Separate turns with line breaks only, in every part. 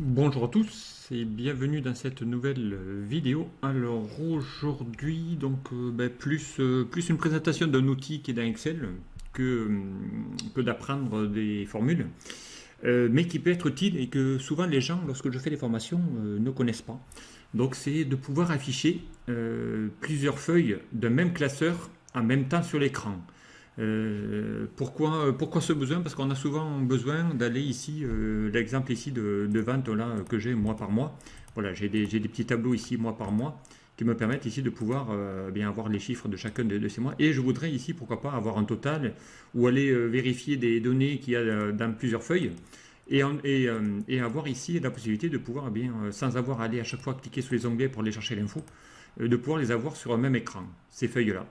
Bonjour à tous et bienvenue dans cette nouvelle vidéo. Alors aujourd'hui plus une présentation d'un outil qui est dans Excel que d'apprendre des formules, mais qui peut être utile et que souvent les gens lorsque je fais des formations ne connaissent pas. Donc c'est de pouvoir afficher plusieurs feuilles d'un même classeur en même temps sur l'écran. Pourquoi ce besoin? Parce qu'on a souvent besoin d'aller ici, l'exemple ici de vente là, que j'ai mois par mois. Voilà, j'ai des petits tableaux ici mois par mois qui me permettent ici de pouvoir bien avoir les chiffres de chacun de ces mois. Et je voudrais ici, pourquoi pas, avoir un total ou aller vérifier des données qu'il y a dans plusieurs feuilles. Et avoir ici la possibilité de pouvoir, sans avoir à aller à chaque fois cliquer sur les onglets pour aller chercher l'info, de pouvoir les avoir sur un même écran, ces feuilles-là.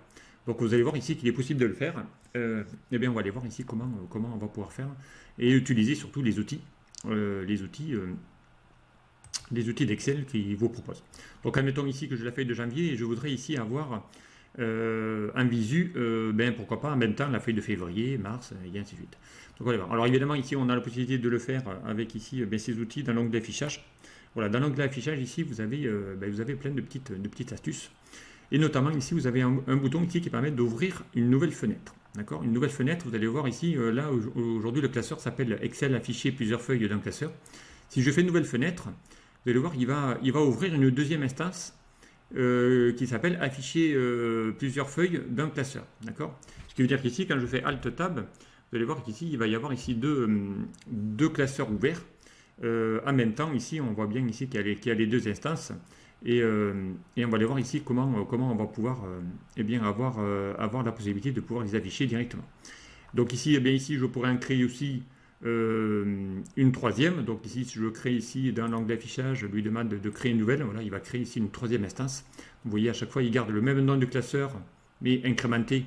Donc vous allez voir ici qu'il est possible de le faire. On va aller voir ici comment on va pouvoir faire et utiliser surtout les outils d'Excel qui vous proposent. Donc admettons ici que j'ai la feuille de janvier et je voudrais ici avoir en visu, pourquoi pas en même temps la feuille de février, mars et ainsi de suite. Donc on va voir. Alors évidemment ici on a la possibilité de le faire avec ici ces outils dans l'onglet affichage. Voilà, dans l'onglet affichage ici vous avez plein de petites astuces. Et notamment ici, vous avez un bouton ici qui permet d'ouvrir une nouvelle fenêtre. D'accord? Une nouvelle fenêtre, vous allez voir ici, là aujourd'hui le classeur s'appelle Excel afficher plusieurs feuilles d'un classeur. Si je fais une nouvelle fenêtre, vous allez voir qu'il va ouvrir une deuxième instance qui s'appelle afficher plusieurs feuilles d'un classeur. D'accord? Ce qui veut dire qu'ici, quand je fais Alt Tab, vous allez voir qu'ici, il va y avoir ici deux classeurs ouverts. En même temps, ici, on voit bien ici qu'il y a les deux instances. Et on va aller voir ici comment on va pouvoir avoir la possibilité de pouvoir les afficher directement. Donc ici, ici je pourrais en créer aussi une troisième. Donc ici, si je crée ici dans l'onglet affichage, je lui demande de créer une nouvelle. Voilà, il va créer ici une troisième instance. Vous voyez, à chaque fois, il garde le même nom de classeur, mais incrémenté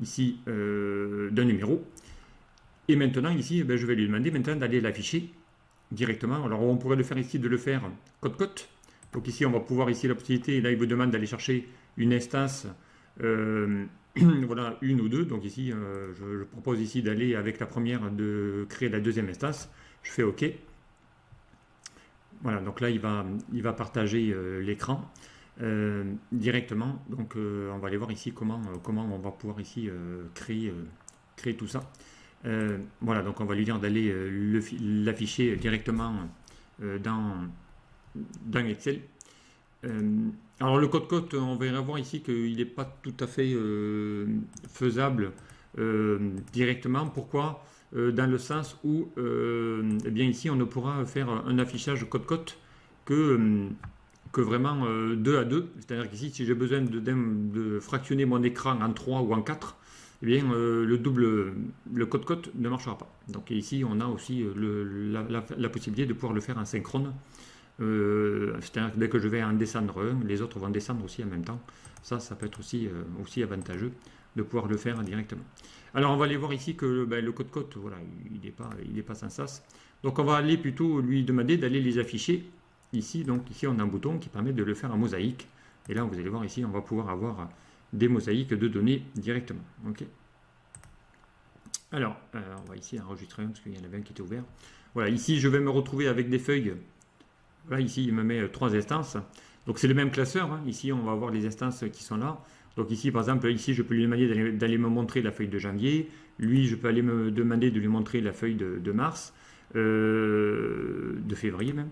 ici d'un numéro. Et maintenant, ici, je vais lui demander maintenant d'aller l'afficher directement. Alors on pourrait le faire ici, de le faire côte-côte. Donc ici, on va pouvoir ici la possibilité, là il vous demande d'aller chercher une instance, voilà, une ou deux. Donc ici, je propose ici d'aller avec la première, de créer la deuxième instance. Je fais OK. Voilà, donc là il va partager l'écran directement. Donc on va aller voir ici comment on va pouvoir ici créer tout ça. Voilà, donc on va lui dire d'aller l'afficher directement dans Excel. Alors le code-côte, on va voir ici qu'il n'est pas tout à fait faisable directement. Pourquoi? Dans le sens où ici on ne pourra faire un affichage code-côte que vraiment 2 à 2. C'est-à-dire qu'ici, si j'ai besoin de fractionner mon écran en 3 ou en 4, le code-côte ne marchera pas. Donc ici, on a aussi la possibilité de pouvoir le faire en synchrone. C'est-à-dire que dès que je vais en descendre un, les autres vont descendre aussi en même temps. Ça peut être aussi avantageux de pouvoir le faire directement. Alors on va aller voir ici que le code-côte, voilà, il n'est pas sans sas. Donc on va aller plutôt lui demander d'aller les afficher ici. Donc ici on a un bouton qui permet de le faire en mosaïque. Et là vous allez voir ici, on va pouvoir avoir des mosaïques de données directement. Okay. Alors on va ici enregistrer un parce qu'il y en avait un qui était ouvert. Voilà, ici je vais me retrouver avec des feuilles. Là, ici, il me met 3 instances. Donc, c'est le même classeur. Hein. Ici, on va avoir les instances qui sont là. Donc, ici, par exemple, ici, je peux lui demander d'aller me montrer la feuille de janvier. Lui, je peux aller me demander de lui montrer la feuille de mars, de février même.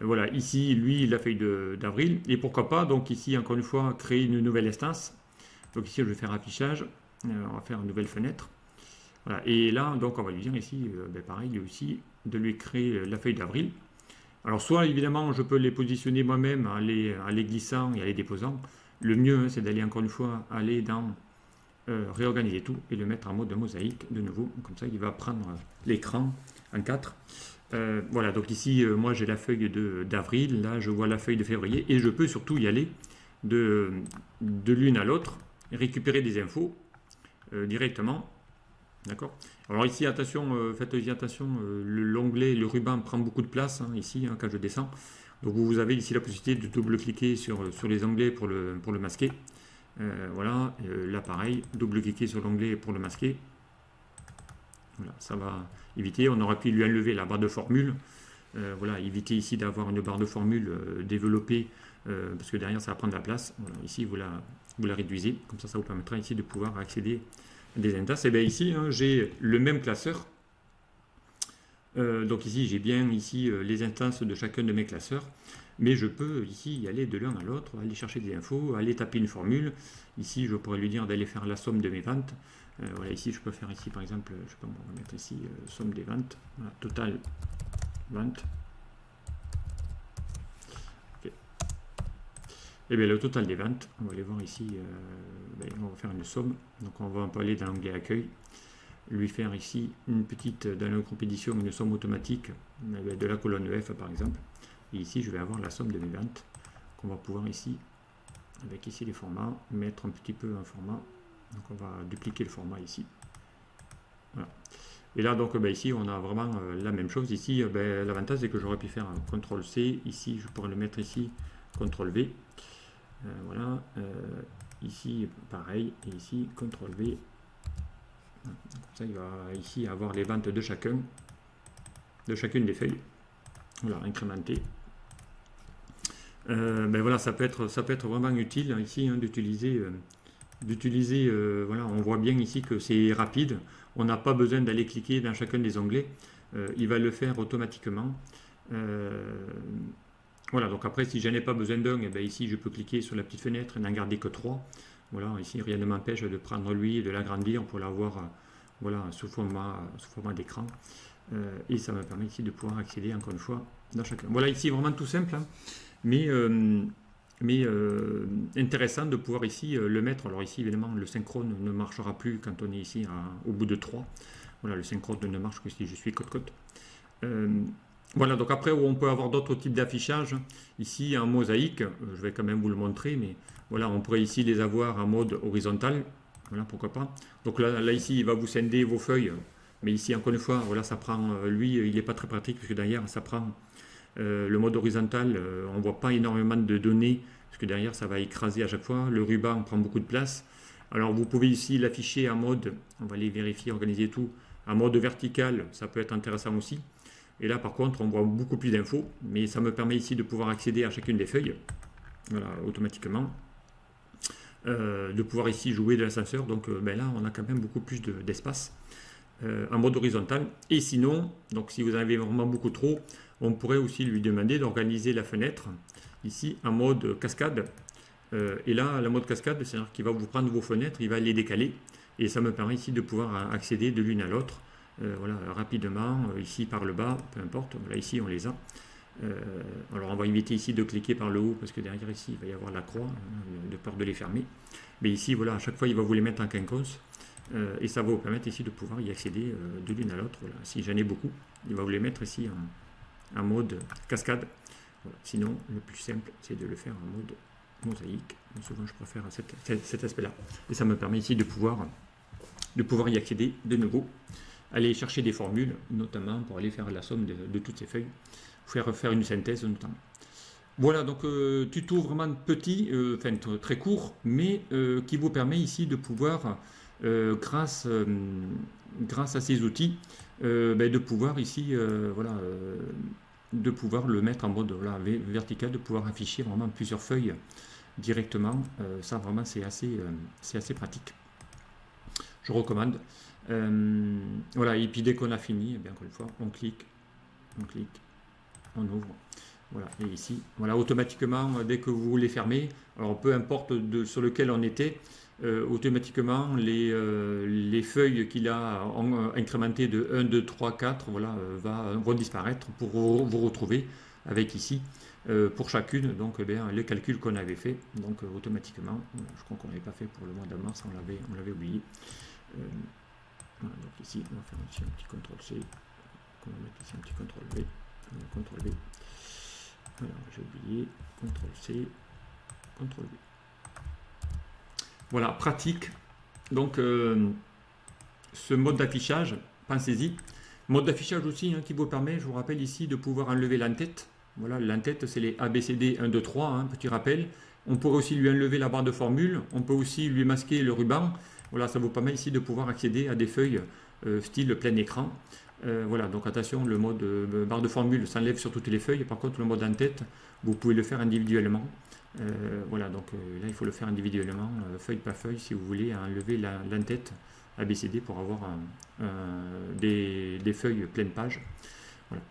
Voilà, ici, lui, la feuille d'avril. Et pourquoi pas, donc ici, encore une fois, créer une nouvelle instance. Donc, ici, je vais faire affichage. On va faire une nouvelle fenêtre. Voilà. Et là, donc, on va lui dire ici, pareil, lui aussi, de lui créer la feuille d'avril. Alors soit évidemment je peux les positionner moi-même en les glissant et en les déposant. Le mieux c'est d'aller encore une fois aller dans réorganiser tout et le mettre en mode mosaïque de nouveau. Comme ça il va prendre l'écran en 4. Voilà, donc ici moi j'ai la feuille d'avril, là je vois la feuille de février et je peux surtout y aller de l'une à l'autre, récupérer des infos directement. D'accord. Alors ici, attention, faites attention, l'onglet, le ruban prend beaucoup de place ici quand je descends. Donc vous avez ici la possibilité de double-cliquer sur les onglets pour le masquer. Voilà, là pareil, double-cliquer sur l'onglet pour le masquer. Voilà, ça va éviter. On aurait pu lui enlever la barre de formule. Voilà, évitez ici d'avoir une barre de formule développée, parce que derrière ça va prendre de la place. Voilà, ici vous la réduisez, comme ça vous permettra ici de pouvoir accéder à des intas. Et bien ici, hein, j'ai le même classeur. Donc ici, j'ai bien ici les instances de chacun de mes classeurs. Mais je peux ici y aller de l'un à l'autre, aller chercher des infos, aller taper une formule. Ici, je pourrais lui dire d'aller faire la somme de mes ventes. Voilà, ici, je peux faire ici, par exemple, je peux mettre ici somme des ventes. Voilà, total vente. Okay. Et bien le total des ventes, on va aller voir ici, on va faire une somme. Donc on va aller dans l'onglet accueil, lui faire ici une petite, dans le groupe édition, une somme automatique de la colonne F par exemple. Et ici, je vais avoir la somme de mes ventes qu'on va pouvoir ici, avec ici les formats, mettre un petit peu un format. Donc on va dupliquer le format ici. Voilà. Et là, donc ici, on a vraiment la même chose. Ici, l'avantage, c'est que j'aurais pu faire un CTRL-C. Ici, je pourrais le mettre ici, CTRL-V. Voilà. Ici, pareil. Et ici, CTRL-V. Comme ça, il va ici avoir les ventes de chacune des feuilles. Voilà, incrémenter. Voilà, ça peut être vraiment utile ici hein, d'utiliser, voilà, on voit bien ici que c'est rapide, on n'a pas besoin d'aller cliquer dans chacun des onglets, il va le faire automatiquement. Voilà, donc après si j'en ai pas besoin d'un, ici je peux cliquer sur la petite fenêtre et n'en garder que 3. Voilà, ici rien ne m'empêche de prendre lui et de l'agrandir pour l'avoir voilà, sous format d'écran. Et ça me permet ici de pouvoir accéder encore une fois dans chacun. Voilà, ici vraiment tout simple, hein, mais intéressant de pouvoir ici le mettre. Alors ici évidemment le synchrone ne marchera plus quand on est ici au bout de 3. Voilà, le synchrone ne marche que si je suis côte-côte. Voilà, donc après où on peut avoir d'autres types d'affichage, ici en mosaïque, je vais quand même vous le montrer, mais voilà, on pourrait ici les avoir en mode horizontal. Voilà, pourquoi pas. Donc là ici, il va vous scinder vos feuilles. Mais ici, encore une fois, voilà, ça prend, lui, il n'est pas très pratique, parce que derrière, ça prend le mode horizontal, on ne voit pas énormément de données, parce que derrière, ça va écraser à chaque fois. Le ruban prend beaucoup de place. Alors, vous pouvez ici l'afficher en mode, on va aller vérifier, organiser tout, en mode vertical, ça peut être intéressant aussi. Et là, par contre, on voit beaucoup plus d'infos, mais ça me permet ici de pouvoir accéder à chacune des feuilles, voilà, automatiquement. De pouvoir ici jouer de l'ascenseur, donc là, on a quand même beaucoup plus d'espace. En mode horizontal. Et sinon, donc si vous en avez vraiment beaucoup trop, on pourrait aussi lui demander d'organiser la fenêtre ici en mode cascade. Et là, la mode cascade, c'est-à-dire qu'il va vous prendre vos fenêtres, il va les décaler. Et ça me permet ici de pouvoir accéder de l'une à l'autre. Voilà, rapidement, ici par le bas, peu importe. Voilà, ici on les a. Alors on va éviter ici de cliquer par le haut parce que derrière ici il va y avoir la croix, de peur de les fermer. Mais ici, voilà, à chaque fois il va vous les mettre en quinconce. Et ça va vous permettre ici de pouvoir y accéder de l'une à l'autre. Voilà. Si j'en ai beaucoup, il va vous les mettre ici en mode cascade. Voilà. Sinon, le plus simple, c'est de le faire en mode mosaïque. Souvent, je préfère cet aspect-là. Et ça me permet ici de pouvoir y accéder de nouveau. Aller chercher des formules, notamment pour aller faire la somme de toutes ces feuilles. Faire une synthèse, notamment. Voilà, donc tuto vraiment petit, enfin très court, mais qui vous permet ici de pouvoir... grâce à ces outils, de pouvoir ici, voilà, de pouvoir le mettre en mode voilà, vertical, de pouvoir afficher vraiment plusieurs feuilles directement. Ça vraiment c'est assez pratique. Je recommande. Voilà, et puis dès qu'on a fini, bien encore une fois, on clique, on ouvre. Voilà, et ici, voilà, automatiquement, dès que vous les fermez, alors peu importe sur lequel on était, automatiquement les feuilles qu'il a incrémentées de 1, 2, 3, 4 voilà, vont disparaître pour vous retrouver avec ici pour chacune donc les calculs qu'on avait fait donc automatiquement. Je crois qu'on n'avait pas fait pour le mois de mars, on l'avait oublié. Voilà, donc ici on va faire ici un petit CTRL-C, on va mettre ici un petit CTRL-V, CTRL-V. Alors j'ai oublié, CTRL-C, CTRL-V. Voilà, pratique. Donc, ce mode d'affichage, pensez-y. Mode d'affichage aussi qui vous permet, je vous rappelle ici, de pouvoir enlever l'entête. Voilà, l'entête, c'est les ABCD 1, 2, 3, petit rappel. On pourrait aussi lui enlever la barre de formule. On peut aussi lui masquer le ruban. Voilà, ça vous permet ici de pouvoir accéder à des feuilles style plein écran. Voilà, donc attention, le mode barre de formule s'enlève sur toutes les feuilles. Par contre, le mode en-tête, vous pouvez le faire individuellement. Voilà, donc là, il faut le faire individuellement, feuille par feuille, si vous voulez enlever l'en-tête ABCD pour avoir des feuilles pleine page. Voilà.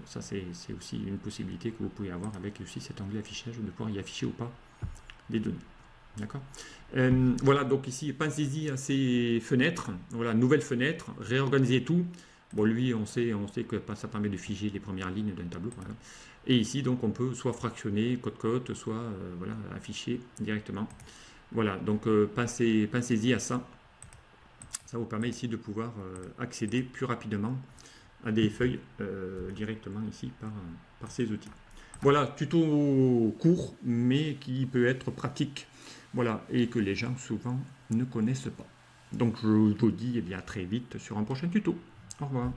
Ça, c'est aussi une possibilité que vous pouvez avoir avec aussi cet onglet affichage, de pouvoir y afficher ou pas des données. D'accord. Voilà, donc ici, pensez-y à ces fenêtres. Voilà, nouvelle fenêtre, réorganiser tout. Bon, lui, on sait que ça permet de figer les premières lignes d'un tableau, par exemple. Et ici, donc, on peut soit fractionner côte-côte, soit voilà, afficher directement. Voilà, donc pensez-y à ça. Ça vous permet ici de pouvoir accéder plus rapidement à des feuilles directement ici par ces outils. Voilà, tuto court, mais qui peut être pratique. Voilà, et que les gens souvent ne connaissent pas. Donc je vous dis eh bien, à très vite sur un prochain tuto. Au revoir.